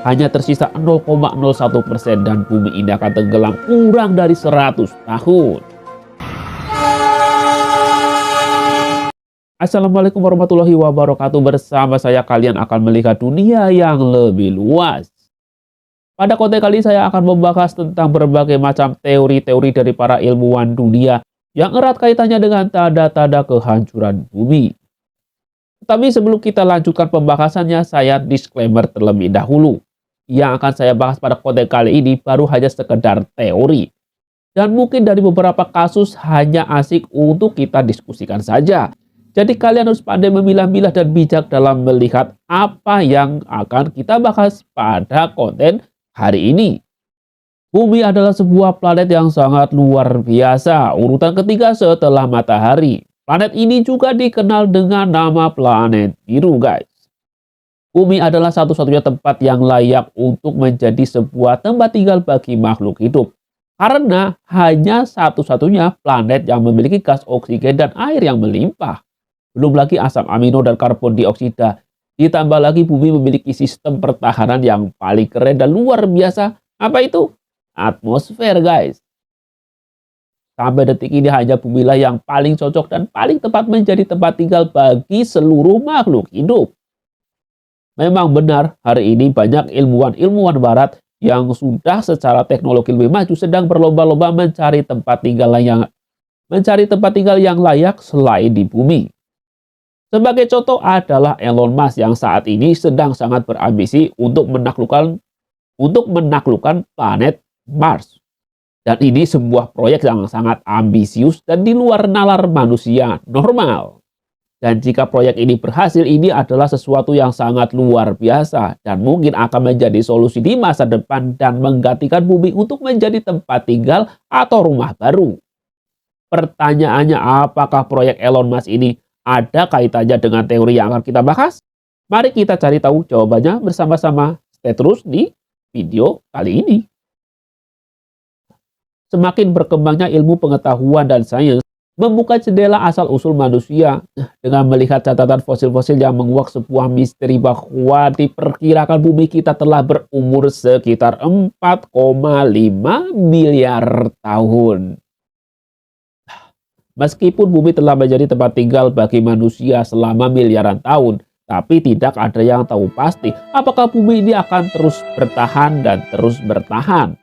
hanya tersisa 0,01% dan bumi ini akan tenggelam kurang dari 100 tahun. Assalamualaikum warahmatullahi wabarakatuh. Bersama saya kalian akan melihat dunia yang lebih luas. Pada konten kali ini saya akan membahas tentang berbagai macam teori-teori dari para ilmuwan dunia yang erat kaitannya dengan tanda-tanda kehancuran bumi. Tapi sebelum kita lanjutkan pembahasannya, saya disclaimer terlebih dahulu. Yang akan saya bahas pada konten kali ini baru hanya sekedar teori. Dan mungkin dari beberapa kasus hanya asik untuk kita diskusikan saja. Jadi kalian harus pandai memilah-milah dan bijak dalam melihat apa yang akan kita bahas pada konten hari ini. Bumi adalah sebuah planet yang sangat luar biasa, urutan ketiga setelah matahari. Planet ini juga dikenal dengan nama planet biru, guys. Bumi adalah satu-satunya tempat yang layak untuk menjadi sebuah tempat tinggal bagi makhluk hidup. Karena hanya satu-satunya planet yang memiliki gas oksigen dan air yang melimpah. Belum lagi asam amino dan karbon dioksida. Ditambah lagi bumi memiliki sistem pertahanan yang paling keren dan luar biasa. Apa itu? Atmosfer, guys. Sampai detik ini hanya bumilah yang paling cocok dan paling tepat menjadi tempat tinggal bagi seluruh makhluk hidup. Memang benar, hari ini banyak ilmuwan barat yang sudah secara teknologi lebih maju sedang berlomba-lomba mencari tempat tinggal yang layak selain di bumi. Sebagai contoh adalah Elon Musk yang saat ini sedang sangat berambisi untuk menaklukkan planet Mars. Dan ini sebuah proyek yang sangat ambisius dan di luar nalar manusia normal. Dan jika proyek ini berhasil, ini adalah sesuatu yang sangat luar biasa dan mungkin akan menjadi solusi di masa depan dan menggantikan bumi untuk menjadi tempat tinggal atau rumah baru. Pertanyaannya, apakah proyek Elon Musk ini ada kaitannya dengan teori yang akan kita bahas? Mari kita cari tahu jawabannya bersama-sama. Stay terus di video kali ini. Semakin berkembangnya ilmu pengetahuan dan sains, membuka jendela asal-usul manusia dengan melihat catatan fosil-fosil yang menguak sebuah misteri bahwa diperkirakan bumi kita telah berumur sekitar 4,5 miliar tahun. Meskipun bumi telah menjadi tempat tinggal bagi manusia selama miliaran tahun, tapi tidak ada yang tahu pasti apakah bumi ini akan terus bertahan dan terus bertahan.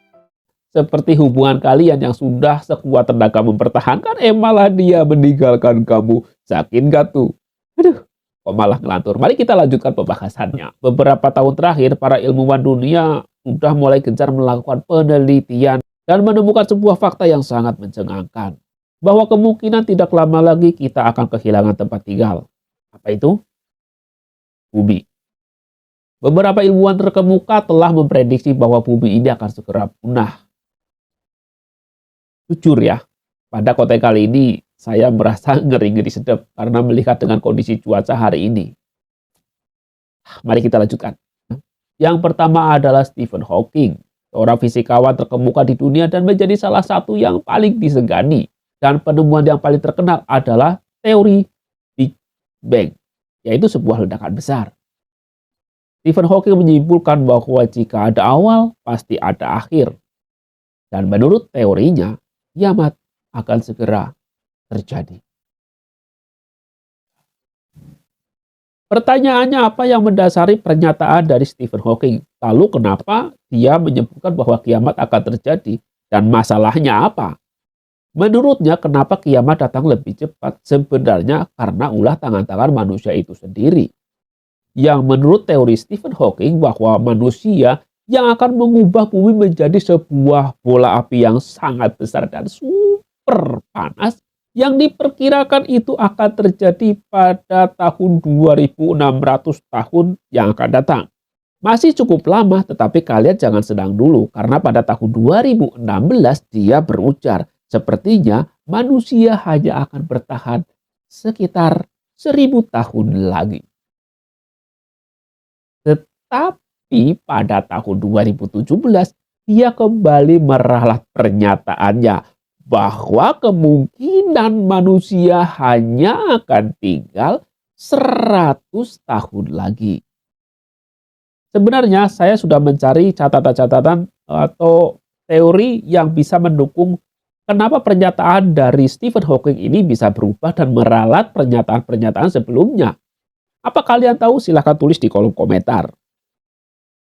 Seperti hubungan kalian yang sudah sekuat tenaga mempertahankan, malah dia meninggalkan kamu. Sakit gak tuh? Aduh, kok malah ngelantur. Mari kita lanjutkan pembahasannya. Beberapa tahun terakhir, para ilmuwan dunia sudah mulai gencar melakukan penelitian dan menemukan sebuah fakta yang sangat mencengangkan. Bahwa kemungkinan tidak lama lagi kita akan kehilangan tempat tinggal. Apa itu? Bumi. Beberapa ilmuwan terkemuka telah memprediksi bahwa bumi ini akan segera punah. Jujur ya, pada konten kali ini saya merasa ngeri-ngeri sedap karena melihat dengan kondisi cuaca hari ini. Mari kita lanjutkan. Yang pertama adalah Stephen Hawking, seorang fisikawan terkemuka di dunia dan menjadi salah satu yang paling disegani. Dan penemuan yang paling terkenal adalah teori Big Bang, yaitu sebuah ledakan besar. Stephen Hawking menyimpulkan bahwa jika ada awal, pasti ada akhir. Dan menurut teorinya, kiamat akan segera terjadi. Pertanyaannya, apa yang mendasari pernyataan dari Stephen Hawking? Lalu kenapa dia menyebutkan bahwa kiamat akan terjadi? Dan masalahnya apa? Menurutnya, kenapa kiamat datang lebih cepat? Sebenarnya karena ulah tangan-tangan manusia itu sendiri. Yang menurut teori Stephen Hawking bahwa manusia yang akan mengubah bumi menjadi sebuah bola api yang sangat besar dan super panas yang diperkirakan itu akan terjadi pada tahun 2600 tahun yang akan datang. Masih cukup lama, tetapi kalian jangan senang dulu karena pada tahun 2016 dia berujar, sepertinya manusia hanya akan bertahan sekitar 1000 tahun lagi. Tetapi pada tahun 2017, dia kembali meralat pernyataannya bahwa kemungkinan manusia hanya akan tinggal 100 tahun lagi. Sebenarnya saya sudah mencari catatan-catatan atau teori yang bisa mendukung kenapa pernyataan dari Stephen Hawking ini bisa berubah dan meralat pernyataan-pernyataan sebelumnya. Apa kalian tahu? Silahkan tulis di kolom komentar.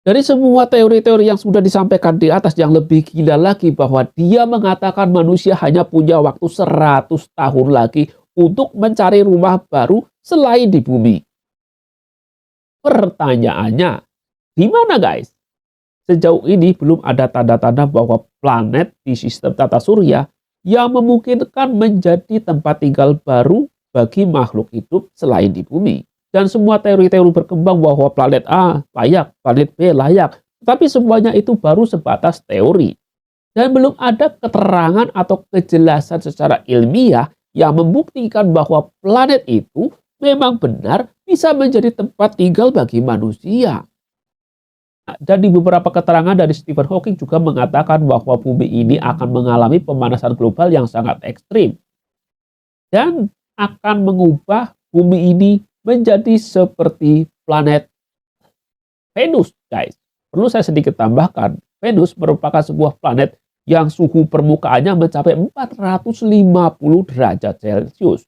Dari semua teori-teori yang sudah disampaikan di atas, yang lebih gila lagi bahwa dia mengatakan manusia hanya punya waktu 100 tahun lagi untuk mencari rumah baru selain di bumi. Pertanyaannya, di mana guys? Sejauh ini belum ada tanda-tanda bahwa planet di sistem tata surya yang memungkinkan menjadi tempat tinggal baru bagi makhluk hidup selain di bumi. Dan semua teori-teori berkembang bahwa planet A layak, planet B layak. Tapi semuanya itu baru sebatas teori. Dan belum ada keterangan atau kejelasan secara ilmiah yang membuktikan bahwa planet itu memang benar bisa menjadi tempat tinggal bagi manusia. Dan di beberapa keterangan dari Stephen Hawking juga mengatakan bahwa bumi ini akan mengalami pemanasan global yang sangat ekstrim. Dan akan mengubah bumi ini menjadi seperti planet Venus, guys. Perlu saya sedikit tambahkan, Venus merupakan sebuah planet yang suhu permukaannya mencapai 450 derajat Celcius.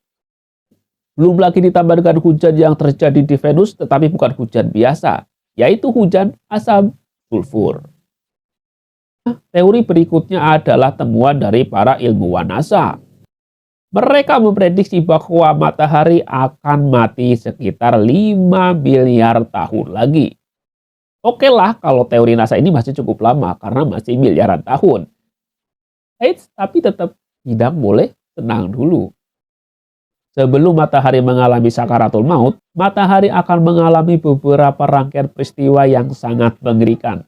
Belum lagi ditambah dengan hujan yang terjadi di Venus, tetapi bukan hujan biasa, yaitu hujan asam sulfur. Teori berikutnya adalah temuan dari para ilmuwan NASA. Mereka memprediksi bahwa matahari akan mati sekitar 5 miliar tahun lagi. Oke lah, kalau teori NASA ini masih cukup lama karena masih miliaran tahun. Tapi tetap tidak boleh tenang dulu. Sebelum matahari mengalami sakaratul maut, matahari akan mengalami beberapa rangkaian peristiwa yang sangat mengerikan.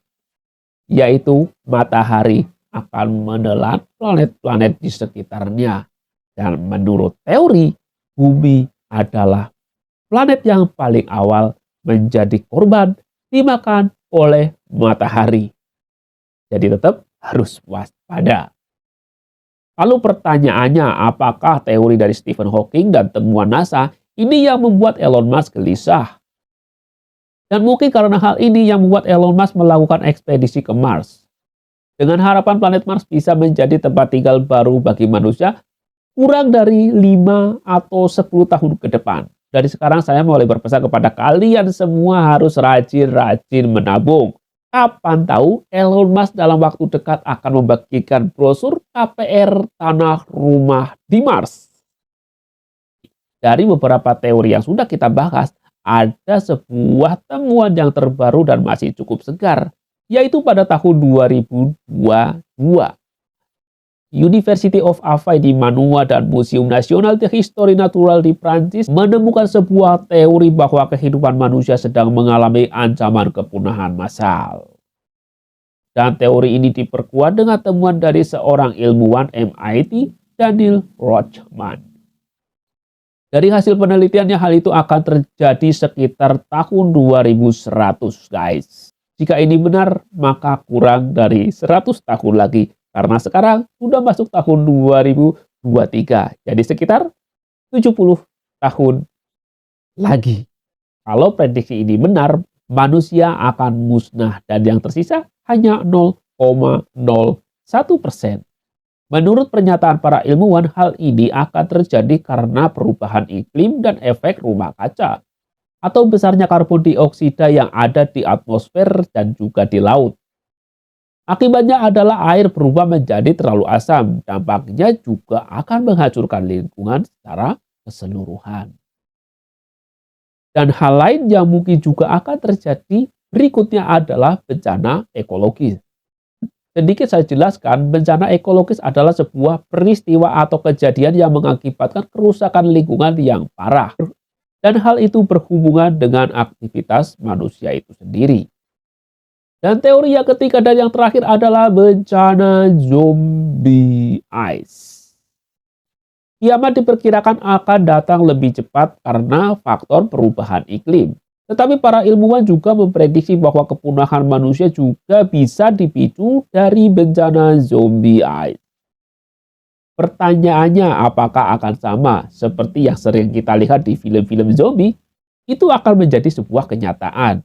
Yaitu matahari akan menelan planet-planet di sekitarnya. Dan menurut teori, bumi adalah planet yang paling awal menjadi korban dimakan oleh matahari. Jadi tetap harus waspada. Lalu pertanyaannya, apakah teori dari Stephen Hawking dan temuan NASA ini yang membuat Elon Musk gelisah? Dan mungkin karena hal ini yang membuat Elon Musk melakukan ekspedisi ke Mars. Dengan harapan planet Mars bisa menjadi tempat tinggal baru bagi manusia kurang dari 5 atau 10 tahun ke depan. Dari sekarang saya mulai berpesan kepada kalian semua harus rajin-rajin menabung. Kapan tahu Elon Musk dalam waktu dekat akan membagikan brosur KPR tanah rumah di Mars. Dari beberapa teori yang sudah kita bahas, ada sebuah temuan yang terbaru dan masih cukup segar, yaitu pada tahun 2022. University of Hawaii di Manua dan Museum National de Histoire Naturelle di Prancis menemukan sebuah teori bahwa kehidupan manusia sedang mengalami ancaman kepunahan massal. Dan teori ini diperkuat dengan temuan dari seorang ilmuwan MIT, Daniel Rochman. Dari hasil penelitiannya, hal itu akan terjadi sekitar tahun 2100, guys. Jika ini benar, maka kurang dari 100 tahun lagi. Karena sekarang sudah masuk tahun 2023. Jadi sekitar 70 tahun lagi. Kalau prediksi ini benar, manusia akan musnah dan yang tersisa hanya 0,01%. Menurut pernyataan para ilmuwan, hal ini akan terjadi karena perubahan iklim dan efek rumah kaca atau besarnya karbon dioksida yang ada di atmosfer dan juga di laut. Akibatnya adalah air berubah menjadi terlalu asam. Dampaknya juga akan menghancurkan lingkungan secara keseluruhan. Dan hal lain yang mungkin juga akan terjadi berikutnya adalah bencana ekologis. Sedikit saya jelaskan, bencana ekologis adalah sebuah peristiwa atau kejadian yang mengakibatkan kerusakan lingkungan yang parah. Dan hal itu berhubungan dengan aktivitas manusia itu sendiri. Dan teori yang ketiga dan yang terakhir adalah bencana zombie ice. Kiamat diperkirakan akan datang lebih cepat karena faktor perubahan iklim. Tetapi para ilmuwan juga memprediksi bahwa kepunahan manusia juga bisa dipicu dari bencana zombie ice. Pertanyaannya, apakah akan sama seperti yang sering kita lihat di film-film zombie? Itu akan menjadi sebuah kenyataan.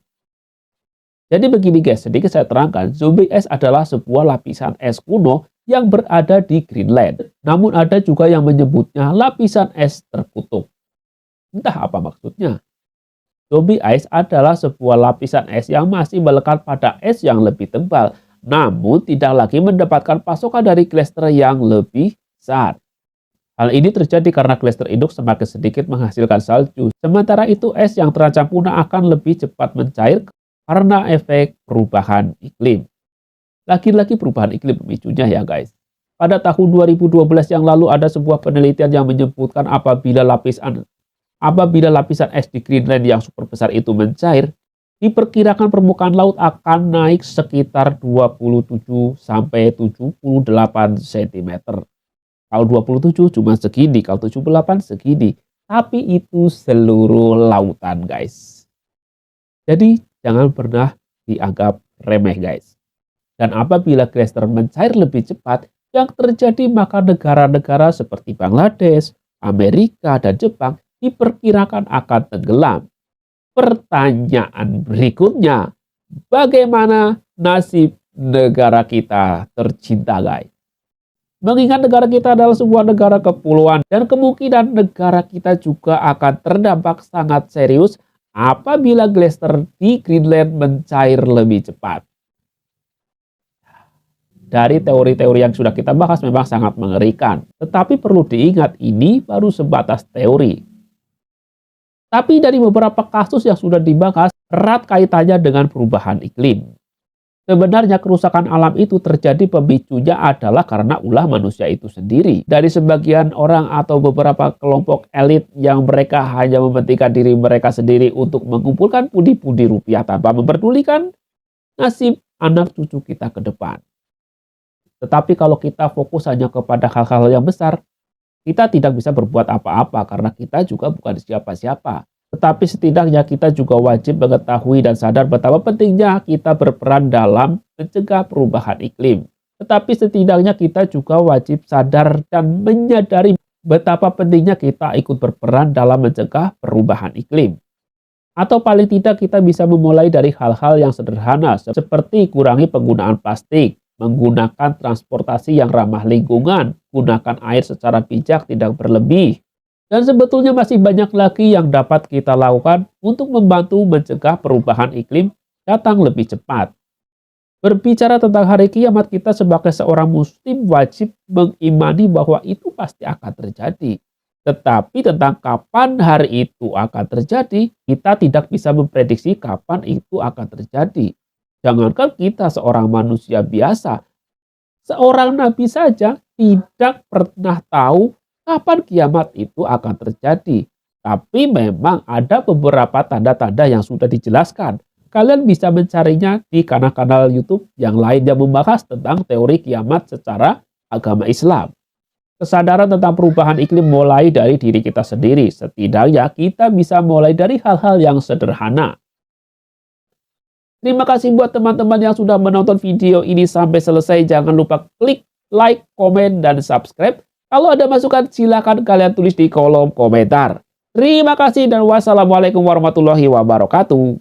Jadi begini guys, sedikit saya terangkan, zombie ice adalah sebuah lapisan es kuno yang berada di Greenland. Namun ada juga yang menyebutnya lapisan es terkutuk. Entah apa maksudnya. Zombie ice adalah sebuah lapisan es yang masih melekat pada es yang lebih tebal, namun tidak lagi mendapatkan pasokan dari glacier yang lebih besar. Hal ini terjadi karena glacier induk semakin sedikit menghasilkan salju, sementara itu es yang terancam punah akan lebih cepat mencair karena efek perubahan iklim. Lagi-lagi perubahan iklim pemicunya ya guys. Pada tahun 2012 yang lalu ada sebuah penelitian yang menyebutkan apabila lapisan es di Greenland yang super besar itu mencair, diperkirakan permukaan laut akan naik sekitar 27 sampai 78 cm. Kalau 27 cuma segini, kalau 78 segini. Tapi itu seluruh lautan guys. Jadi jangan pernah dianggap remeh guys. Dan apabila glacier mencair lebih cepat, yang terjadi maka negara-negara seperti Bangladesh, Amerika, dan Jepang diperkirakan akan tenggelam. Pertanyaan berikutnya, bagaimana nasib negara kita tercinta guys? Mengingat negara kita adalah sebuah negara kepulauan dan kemungkinan negara kita juga akan terdampak sangat serius apabila glacier di Greenland mencair lebih cepat. Dari teori-teori yang sudah kita bahas memang sangat mengerikan. Tetapi perlu diingat ini baru sebatas teori. Tapi dari beberapa kasus yang sudah dibahas erat kaitannya dengan perubahan iklim. Sebenarnya kerusakan alam itu terjadi pemicunya adalah karena ulah manusia itu sendiri. Dari sebagian orang atau beberapa kelompok elit yang mereka hanya mementingkan diri mereka sendiri untuk mengumpulkan pundi-pundi rupiah tanpa memperdulikan nasib anak cucu kita ke depan. Tetapi kalau kita fokus hanya kepada hal-hal yang besar, kita tidak bisa berbuat apa-apa karena kita juga bukan siapa-siapa. Tetapi setidaknya kita juga wajib mengetahui dan sadar betapa pentingnya kita berperan dalam mencegah perubahan iklim. Tetapi setidaknya kita juga wajib sadar dan menyadari betapa pentingnya kita ikut berperan dalam mencegah perubahan iklim. Atau paling tidak kita bisa memulai dari hal-hal yang sederhana seperti kurangi penggunaan plastik, menggunakan transportasi yang ramah lingkungan, gunakan air secara bijak tidak berlebih. Dan sebetulnya masih banyak lagi yang dapat kita lakukan untuk membantu mencegah perubahan iklim datang lebih cepat. Berbicara tentang hari kiamat, kita sebagai seorang muslim wajib mengimani bahwa itu pasti akan terjadi. Tetapi tentang kapan hari itu akan terjadi, kita tidak bisa memprediksi kapan itu akan terjadi. Jangankan kita seorang manusia biasa, seorang nabi saja tidak pernah tahu kapan kiamat itu akan terjadi. Tapi memang ada beberapa tanda-tanda yang sudah dijelaskan. Kalian bisa mencarinya di kanal-kanal YouTube yang lain yang membahas tentang teori kiamat secara agama Islam. Kesadaran tentang perubahan iklim mulai dari diri kita sendiri. Setidaknya kita bisa mulai dari hal-hal yang sederhana. Terima kasih buat teman-teman yang sudah menonton video ini sampai selesai. Jangan lupa klik like, komen, dan subscribe. Kalau ada masukan silakan kalian tulis di kolom komentar. Terima kasih dan wassalamualaikum warahmatullahi wabarakatuh.